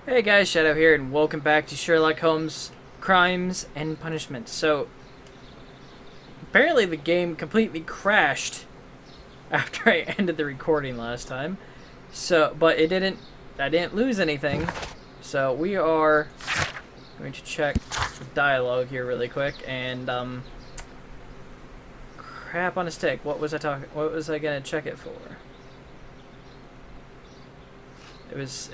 Hey guys, Shadow here, and welcome back to Sherlock Holmes Crimes and Punishment. So, apparently the game completely crashed after I ended the recording last time. So, but it didn't, I didn't lose anything. So we are going to check the dialogue here really quick, and, crap on a stick. What was I gonna check it for? It was.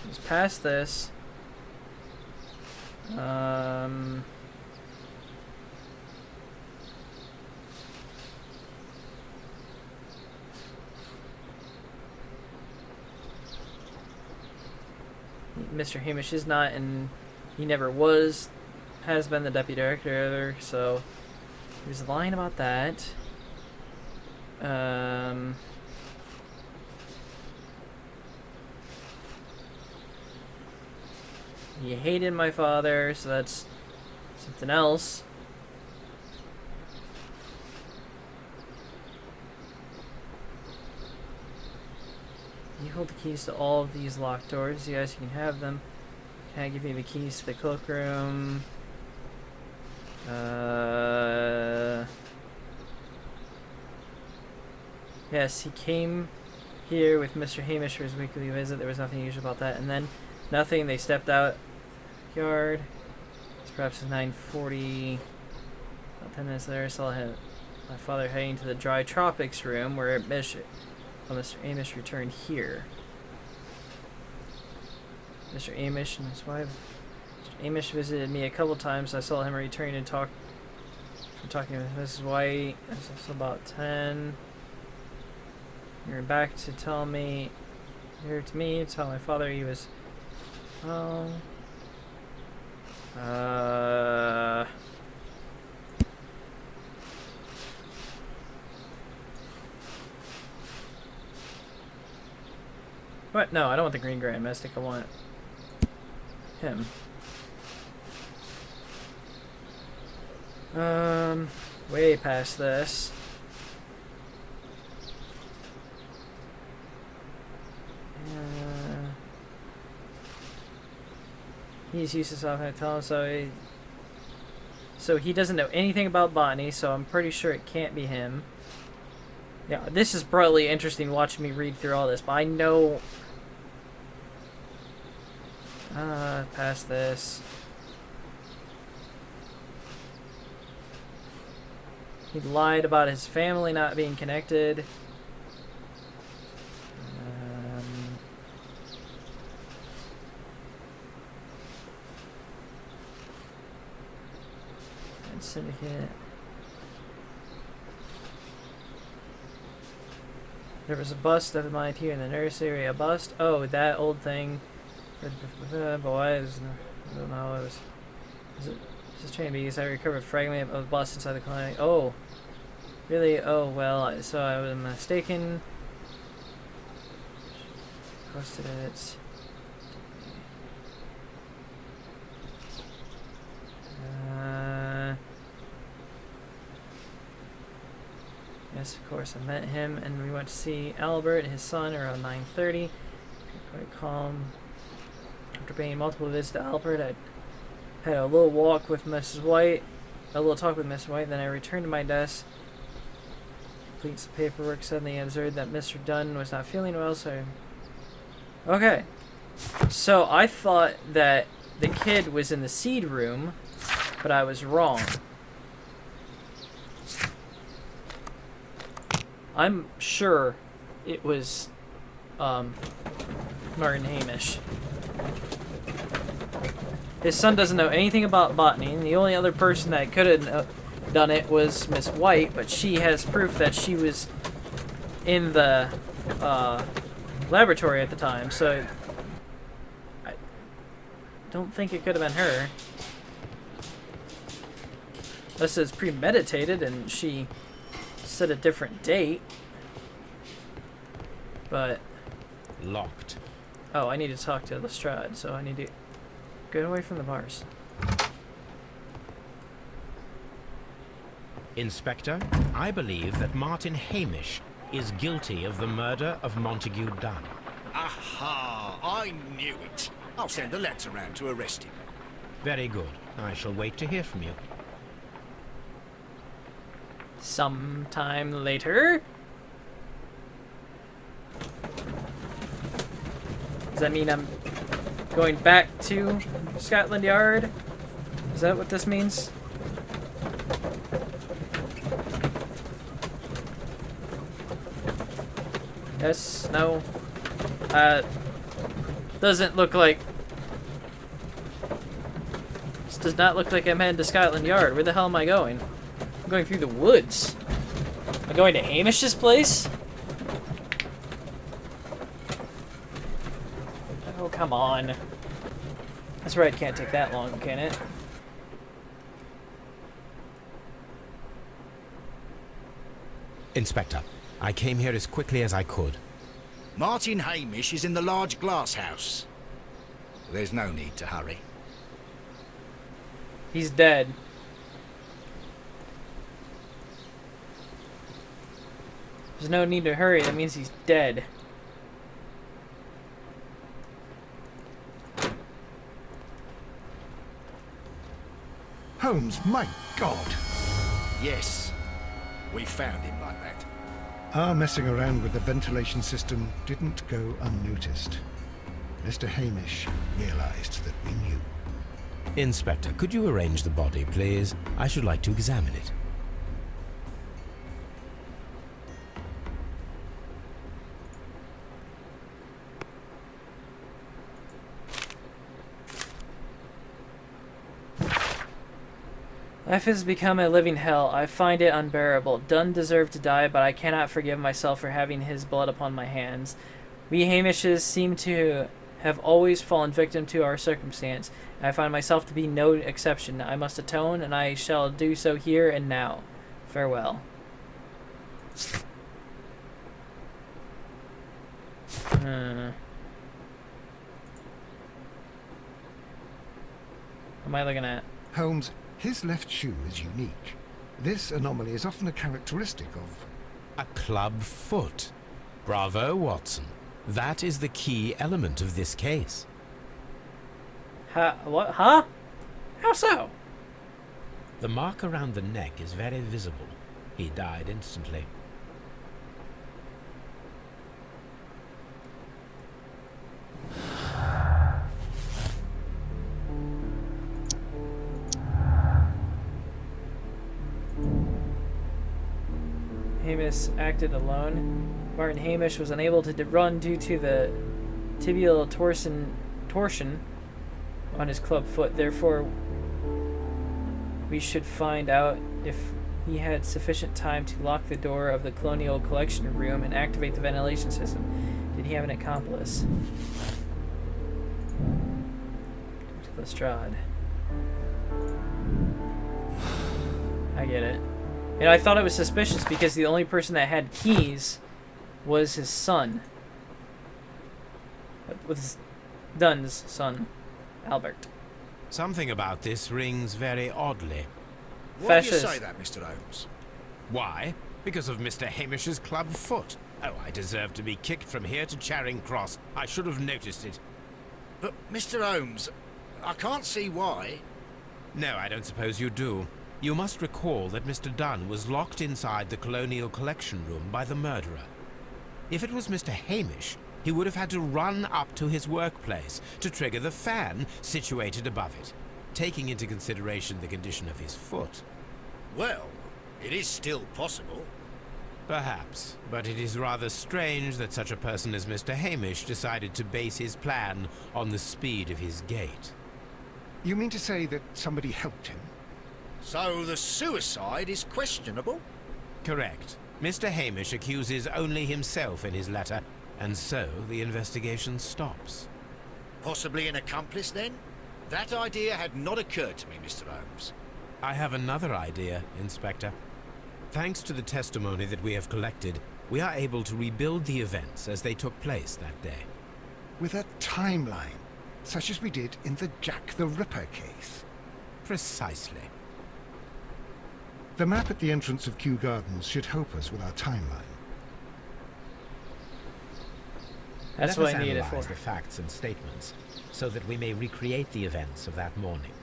Just past this. Mr. Hamish is not, and he never has been the deputy director, so he was lying about that. He hated my father, so that's something else. You hold the keys to all of these locked doors. Yes, you can have them. Can I give you the keys to the cloakroom? Yes, he came here with Mr. Hamish for his weekly visit. There was nothing unusual about that. And then nothing. They stepped out yard. It's perhaps 9:40. About 10 minutes later, I saw my father heading to the dry tropics room where Mr. Hamish returned here. Mr. Hamish and his wife. Mr. Hamish visited me a couple times. I saw him returning and talking with Mrs. White. It's about 10. You're back to tell me. Here to me. Tell my father he was. Oh. What? No, I don't want the Green Grand Mystic. I want him. Way past this. He's used to stuff I tell him, so he doesn't know anything about botany, so I'm pretty sure it can't be him. Yeah, this is probably interesting watching me read through all this, but I know past this. He lied about his family not being connected. Syndicate. There was a bust of mine here in the nursery. A bust? Oh, that old thing. Boys, I don't know. It was. Is it? This is trained because I recovered a fragment of a bust inside the clinic. Oh, really? Oh well. So I was mistaken. Posted it. Yes, of course, I met him, and we went to see Albert and his son around 9:30. Quite calm. After paying multiple visits to Albert, I had a little talk with Mrs. White. Then I returned to my desk, complete some paperwork. Suddenly, I observed that Mr. Dunn was not feeling well, so. Okay. So I thought that the kid was in the seed room, but I was wrong. I'm sure it was Martin Hamish. His son doesn't know anything about botany, and the only other person that could have done it was Miss White, but she has proof that she was in the laboratory at the time, so I don't think it could have been her. Unless it's premeditated and she set a different date. But Locked. oh, I need to talk to Lestrade, so I need to get away from the bars. Inspector, I believe that Martin Hamish is guilty of the murder of Montague Dunn. Aha! I knew it. I'll send a letter round to arrest him. Very good. I shall wait to hear from you. Sometime later. Does that mean I'm going back to Scotland Yard? Is that what this means? Yes, no. Doesn't look like... This does not look like I'm heading to Scotland Yard. Where the hell am I going? I'm going through the woods. Am I going to Hamish's place? Oh, come on. That's right, it can't take that long, can it? Inspector, I came here as quickly as I could. Martin Hamish is in the large glass house. There's no need to hurry. He's dead. There's no need to hurry, that means he's dead. Holmes, my God! Yes, we found him like that. Our messing around with the ventilation system didn't go unnoticed. Mr. Hamish realized that we knew. Inspector, could you arrange the body, please? I should like to examine it. Life has become a living hell. I find it unbearable. Dunn deserved to die, but I cannot forgive myself for having his blood upon my hands. We Hamishes seem to have always fallen victim to our circumstance. I find myself to be no exception. I must atone, and I shall do so here and now. Farewell. What am I looking at? Holmes, his left shoe is unique. This anomaly is often a characteristic of... A club foot. Bravo, Watson. That is the key element of this case. What? Huh? How so? The mark around the neck is very visible. He died instantly. Hamish acted alone. Martin Hamish was unable to run due to the tibial torsion on his club foot. Therefore, we should find out if he had sufficient time to lock the door of the Colonial Collection Room and activate the ventilation system. Did he have an accomplice? To Lestrade. I get it. You know, I thought it was suspicious because the only person that had keys was his son. Was Dunn's son, Albert. Something about this rings very oddly. Why do you say that, Mr. Holmes? Why? Because of Mr. Hamish's club foot. Oh, I deserve to be kicked from here to Charing Cross. I should have noticed it. But, Mr. Holmes, I can't see why. No, I don't suppose you do. You must recall that Mr. Dunn was locked inside the Colonial Collection Room by the murderer. If it was Mr. Hamish, he would have had to run up to his workplace to trigger the fan situated above it, taking into consideration the condition of his foot. Well, it is still possible. Perhaps, but it is rather strange that such a person as Mr. Hamish decided to base his plan on the speed of his gait. You mean to say that somebody helped him? So the suicide is questionable? Correct. Mr. Hamish accuses only himself in his letter, and so the investigation stops. Possibly an accomplice, then? That idea had not occurred to me, Mr. Holmes. I have another idea, Inspector. Thanks to the testimony that we have collected, we are able to rebuild the events as they took place that day. With a timeline, such as we did in the Jack the Ripper case. Precisely. The map at the entrance of Kew Gardens should help us with our timeline. That's Let what us I need it analyze for. the facts and statements so that we may recreate the events of that morning.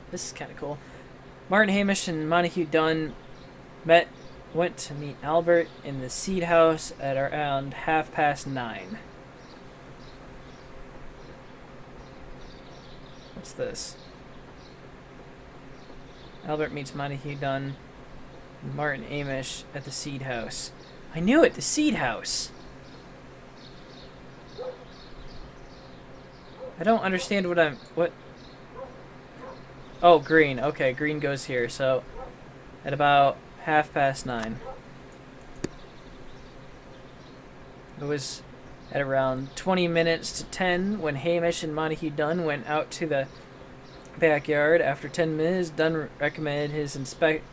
This is kind of cool. Martin Hamish and Montague Dunn went to meet Albert in the Seed House at around 9:30. What's this? Albert meets Montague Dunn and Martin Hamish at the Seed House. I knew it! The Seed House! I don't understand what... Oh, green. Okay, green goes here. So, at about 9:30. It was at around 20 minutes to 10 when Hamish and Montague Dunn went out to the backyard. After 10 minutes, Dunn recommended his inspection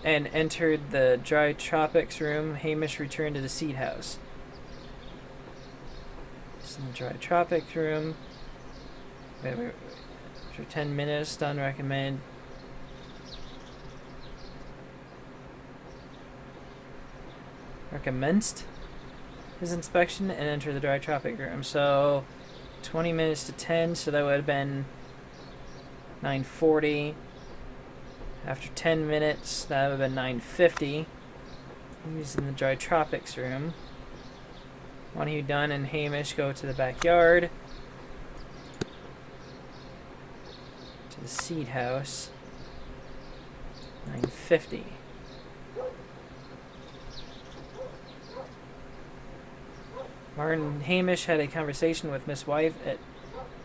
and entered the dry tropics room. Hamish returned to the Seed House. It's in the dry tropics room. Wait. After 10 minutes, Dunn recommenced his inspection and entered the dry tropic room. So 20 minutes to 10, so that would have been 9:40. After 10 minutes, that would have been 9:50. He was in the dry tropics room. Montague Dunn and Hamish go to the backyard. To the Seed House. 9:50. Martin Hamish had a conversation with Miss White at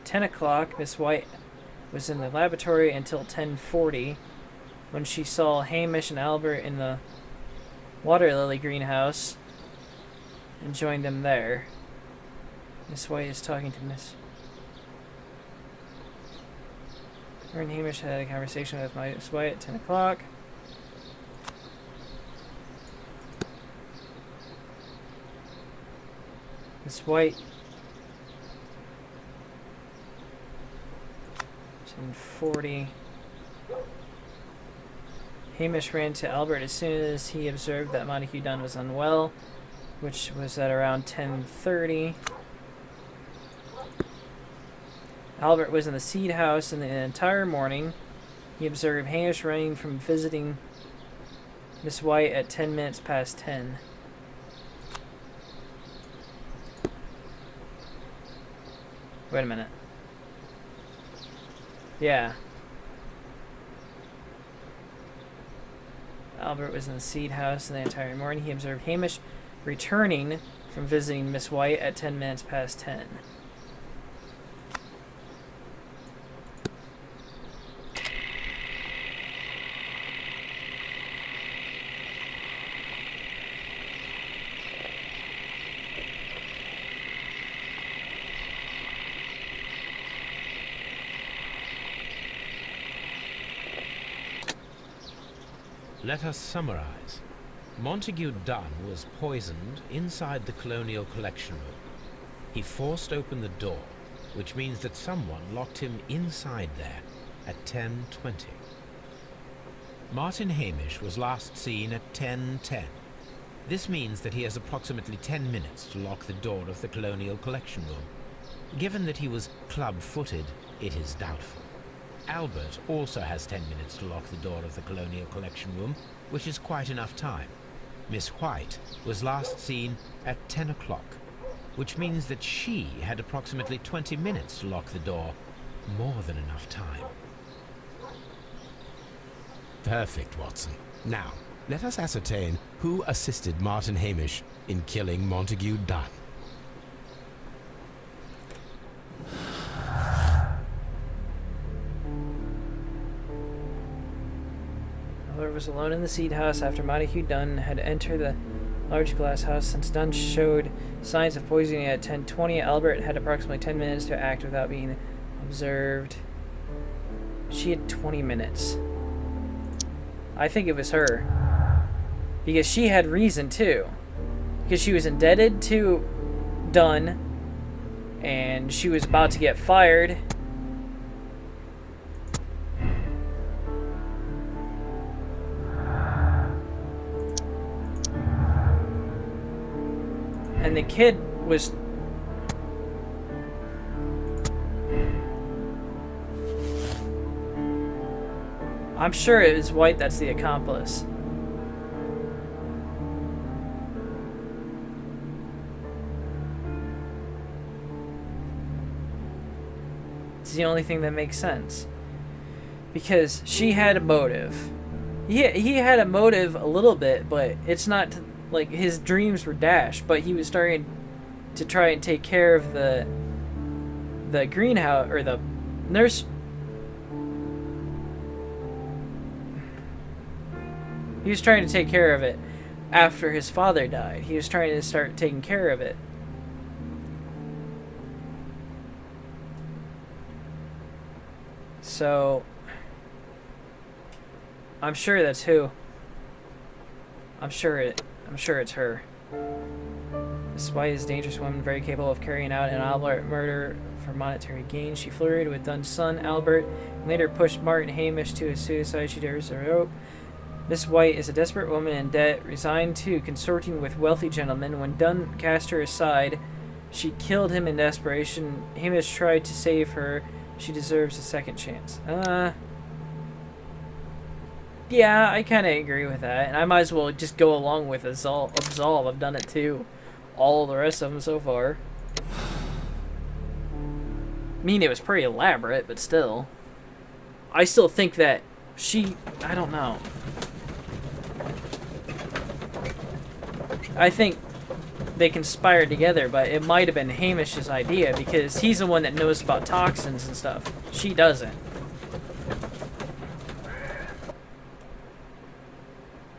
10 o'clock. Miss White was in the laboratory until 10:40 when she saw Hamish and Albert in the water lily greenhouse and joined them there. Miss White is talking to Miss... Martin Hamish had a conversation with Miss White at 10 o'clock. Miss White... 10:40. Hamish ran to Albert as soon as he observed that Montague Dunn was unwell, which was at around 10:30. Albert was in the Seed House in the entire morning. He observed Hamish running from visiting Miss White at 10 minutes past 10. Wait a minute. Yeah. Albert was in the Seed House in the entire morning. He observed Hamish returning from visiting Miss White at 10 minutes past 10. Let us summarize. Montague Dunn was poisoned inside the Colonial Collection Room. He forced open the door, which means that someone locked him inside there at 10:20. Martin Hamish was last seen at 10:10. This means that he has approximately 10 minutes to lock the door of the Colonial Collection Room. Given that he was club-footed, it is doubtful. Albert also has 10 minutes to lock the door of the Colonial Collection Room, which is quite enough time. Miss White was last seen at 10 o'clock, which means that she had approximately 20 minutes to lock the door. More than enough time. Perfect, Watson. Now, let us ascertain who assisted Martin Hamish in killing Montague Dunn. Albert was alone in the Seed House after Montague Dunn had entered the large glass house. Since Dunn showed signs of poisoning at 10:20, Albert had approximately 10 minutes to act without being observed. She had 20 minutes. I think it was her. Because she had reason, too. Because she was indebted to Dunn, and she was about to get fired. And the kid was... I'm sure it was White that's the accomplice. It's the only thing that makes sense. Because she had a motive. He had a motive a little bit, but it's not... Like, his dreams were dashed, but he was starting to try and take care of the greenhouse, or the nurse... He was trying to take care of it after his father died. He was trying to start taking care of it. So, I'm sure that's who. I'm sure it's her. This White is a dangerous woman, very capable of carrying out an Albert murder for monetary gain. She flirted with Dunn's son, Albert, and later pushed Martin Hamish to his suicide. She dares to rope. Miss White is a desperate woman in debt, resigned to consorting with wealthy gentlemen. When Dunn cast her aside, she killed him in desperation. Hamish tried to save her. She deserves a second chance. Yeah, I kind of agree with that. And I might as well just go along with Absolve. I've done it too. All the rest of them so far. I mean, it was pretty elaborate, but still. I still think that she... I don't know. I think they conspired together, but it might have been Hamish's idea because he's the one that knows about toxins and stuff. She doesn't.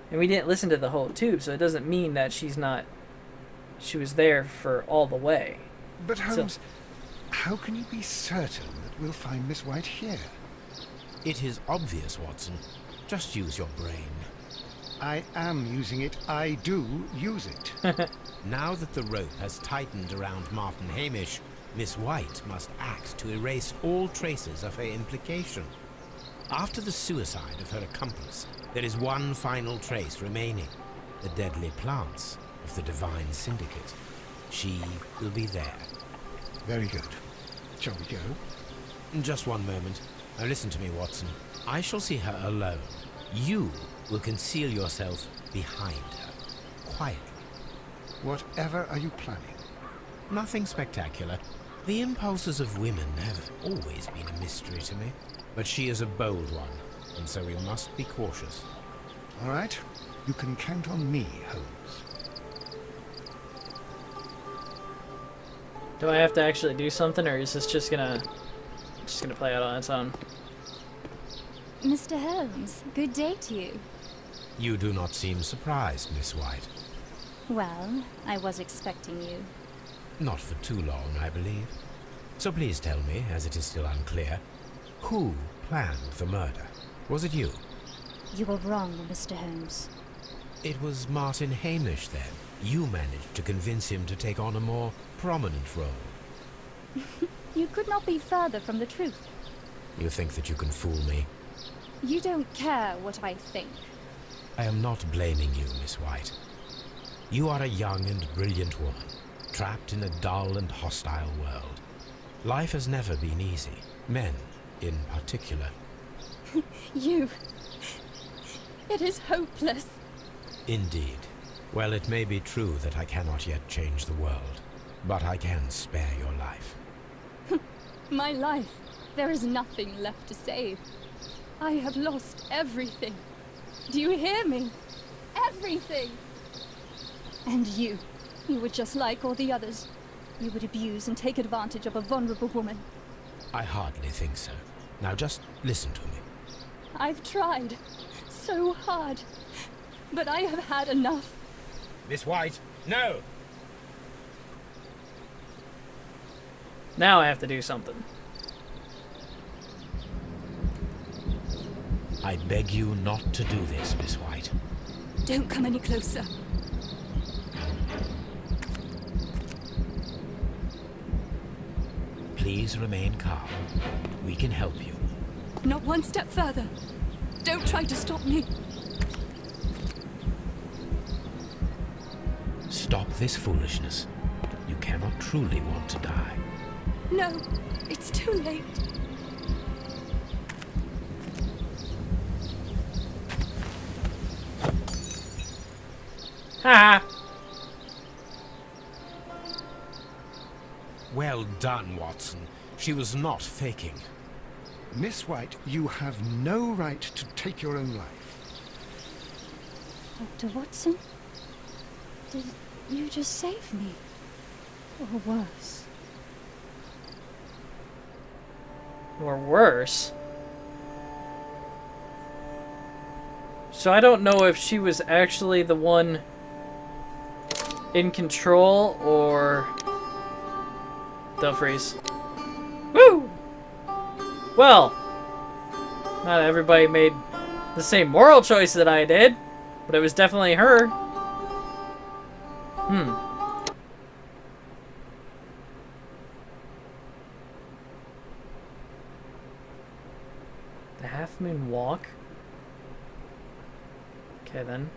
And we didn't listen to the whole tube, so it doesn't mean that she was there for all the way. But Holmes, how can you be certain that we'll find Miss White here? It is obvious, Watson. Just use your brain. I am using it. I do use it. Now that the rope has tightened around Martin Hamish, Miss White must act to erase all traces of her implication. After the suicide of her accomplice, there is one final trace remaining, the deadly plants of the Divine Syndicate. She will be there. Very good. Shall we go? Just one moment. Now listen to me, Watson. I shall see her alone. You will conceal yourself behind her, quietly. Whatever are you planning? Nothing spectacular. The impulses of women have always been a mystery to me. But she is a bold one, and so we must be cautious. All right. You can count on me, Holmes. Do I have to actually do something, or is this just gonna play out on its own? Mr. Holmes, good day to you. You do not seem surprised, Miss White. Well, I was expecting you. Not for too long, I believe. So please tell me, as it is still unclear, who planned the murder? Was it you? You were wrong, Mr. Holmes. It was Martin Hamish, then. You managed to convince him to take on a more prominent role. You could not be further from the truth. You think that you can fool me? You don't care what I think. I am not blaming you, Miss White. You are a young and brilliant woman, trapped in a dull and hostile world. Life has never been easy. Men, in particular. You... It is hopeless. Indeed. Well, it may be true that I cannot yet change the world, but I can spare your life. My life. There is nothing left to save. I have lost everything. Do you hear me? Everything! And you were just like all the others. You would abuse and take advantage of a vulnerable woman. I hardly think so. Now just listen to me. I've tried so hard, but I have had enough. Miss White, no! Now I have to do something. I beg you not to do this, Miss White. Don't come any closer. Please remain calm. We can help you. Not one step further. Don't try to stop me. Stop this foolishness. cannot truly want to die. No, it's too late. Ha! Well done, Watson. She was not faking. Miss White, you have no right to take your own life. Dr. Watson? Did you just save me? Or worse? Or worse. So I don't know if she was actually the one in control or... They'll freeze. Woo! Well, not everybody made the same moral choice that I did, but it was definitely her. The Half Moon Walk? Okay then.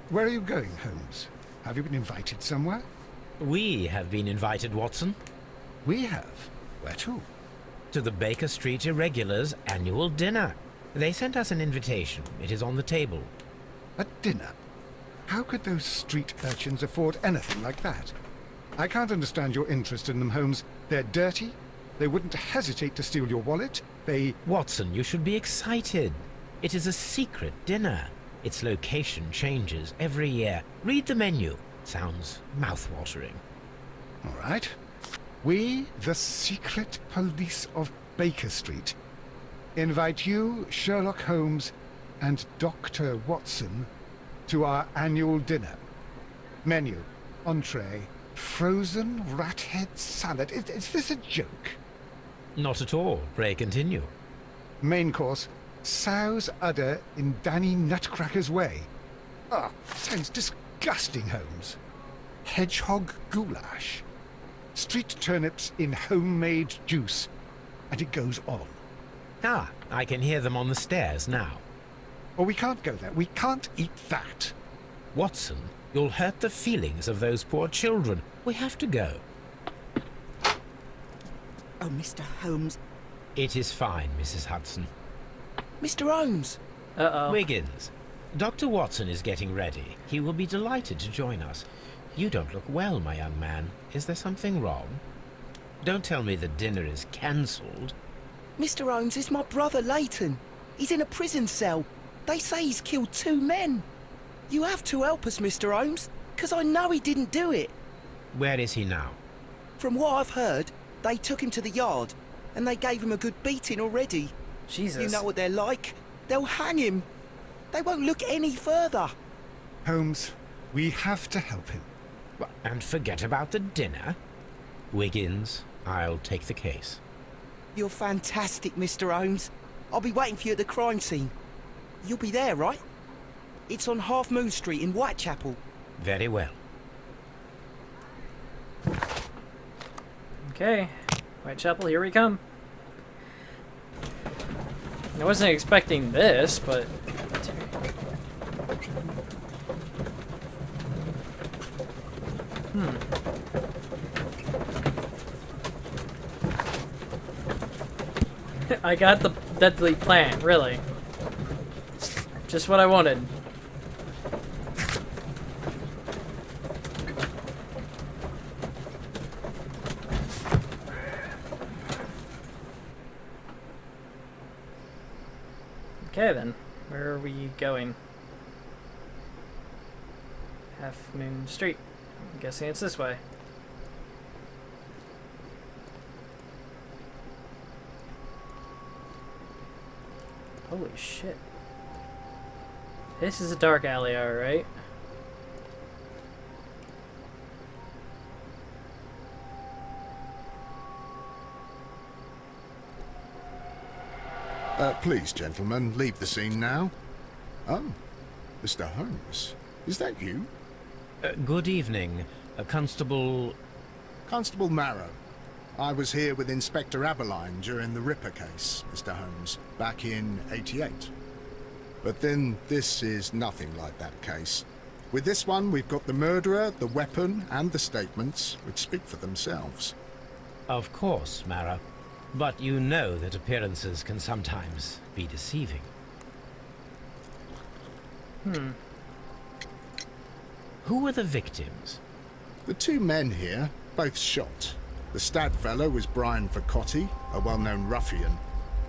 Where are you going, Holmes? Have you been invited somewhere? We have been invited, Watson, We have. Where to? to the Baker Street Irregulars' annual dinner. They sent us an invitation. It is on the table. A dinner? How could those street urchins afford anything like that? I can't understand your interest in them, Holmes. They're dirty. They wouldn't hesitate to steal your wallet. Watson, you should be excited. It is a secret dinner. Its location changes every year. Read the menu. Sounds mouth-watering. All right. We, the secret police of Baker Street, invite you, Sherlock Holmes, and Dr. Watson to our annual dinner. Menu, entree, frozen rat head salad. Is this a joke? Not at all. Pray continue. Main course, sow's udder in Danny Nutcracker's way. Ah, sounds disgusting, Holmes. Hedgehog goulash. Street turnips in homemade juice. And it goes on. Ah, I can hear them on the stairs now. Oh, we can't go there. We can't eat that. Watson, you'll hurt the feelings of those poor children. We have to go. Oh, Mr. Holmes. It is fine, Mrs. Hudson. Mr. Holmes! Uh-oh. Wiggins, Dr. Watson is getting ready. He will be delighted to join us. You don't look well, my young man. Is there something wrong? Don't tell me the dinner is cancelled. Mr. Holmes is my brother Leighton. He's in a prison cell. They say he's killed 2 men. You have to help us, Mr. Holmes, because I know he didn't do it. Where is he now? From what I've heard, they took him to the yard, and they gave him a good beating already. Jesus. You know what they're like. They'll hang him. They won't look any further. Holmes, we have to help him. And forget about the dinner? Wiggins, I'll take the case. You're fantastic, Mr. Holmes. I'll be waiting for you at the crime scene. You'll be there, right? It's on Half Moon Street in Whitechapel. Very well. Okay. Whitechapel, here we come. I wasn't expecting this, but... I got the deadly plant, really. Just what I wanted. Okay then, where are we going? Half Moon Street. I'm guessing it's this way. Holy shit. This is a dark alley, alright? Please, gentlemen, leave the scene now. Oh, Mr. Holmes, is that you? Good evening, Constable... Constable Marrow. I was here with Inspector Aberline during the Ripper case, Mr. Holmes, back in '88. But then this is nothing like that case. With this one, we've got the murderer, the weapon, and the statements, which speak for themselves. Of course, Mara. But you know that appearances can sometimes be deceiving. Who were the victims? The two men here, both shot. The stud fellow was Brian Vercotti, a well-known ruffian.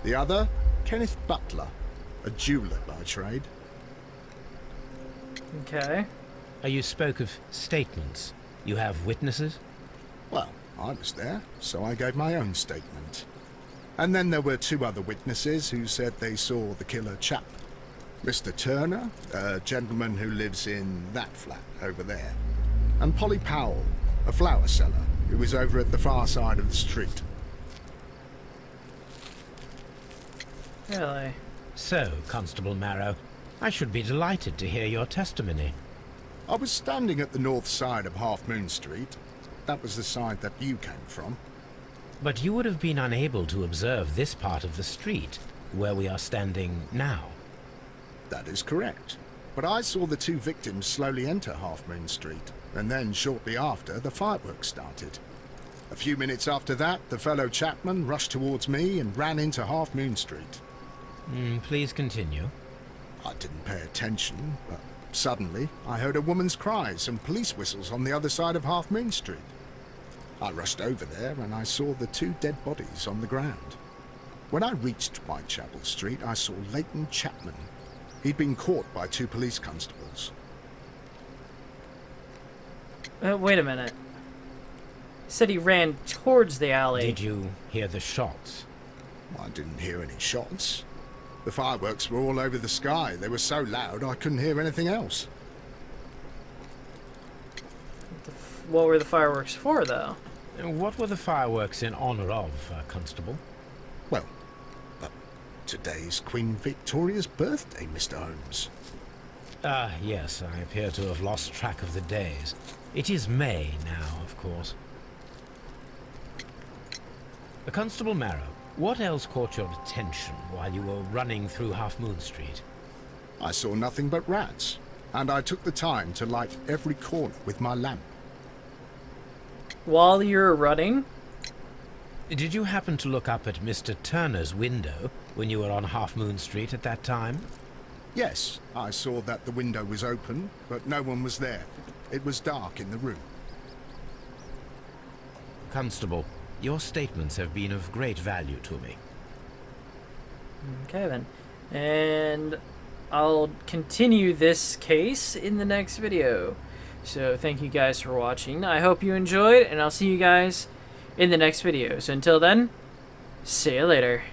The other, Kenneth Butler, a jeweller by trade. Okay. You spoke of statements. You have witnesses? Well, I was there, so I gave my own statement. And then there were two other witnesses who said they saw the killer chap. Mr. Turner, a gentleman who lives in that flat over there. And Polly Powell, a flower seller, who was over at the far side of the street. Really? So, Constable Marrow, I should be delighted to hear your testimony. I was standing at the north side of Half Moon Street. That was the side that you came from. But you would have been unable to observe this part of the street, where we are standing now. That is correct. But I saw the two victims slowly enter Half Moon Street, and then shortly after, the fireworks started. A few minutes after that, the fellow Chapman rushed towards me and ran into Half Moon Street. Please continue. I didn't pay attention, but suddenly I heard a woman's cries and police whistles on the other side of Half Moon Street. I rushed over there and I saw the two dead bodies on the ground. When I reached Whitechapel Street, I saw Leighton Chapman. He'd been caught by two police constables. Wait a minute. Said he ran towards the alley. Did you hear the shots? I didn't hear any shots. The fireworks were all over the sky. They were so loud I couldn't hear anything else. What were the fireworks for, though? What were the fireworks in honor of, Constable? Well, today's Queen Victoria's birthday, Mr. Holmes. Yes, I appear to have lost track of the days. It is May now, of course. Constable Marrow, what else caught your attention while you were running through Half Moon Street? I saw nothing but rats, and I took the time to light every corner with my lamp. While you were running? Did you happen to look up at Mr. Turner's window when you were on Half Moon Street at that time? Yes, I saw that the window was open, but no one was there. It was dark in the room. Constable, your statements have been of great value to me. Okay, then. And I'll continue this case in the next video. So thank you guys for watching. I hope you enjoyed, and I'll see you guys in the next video. So until then, see you later.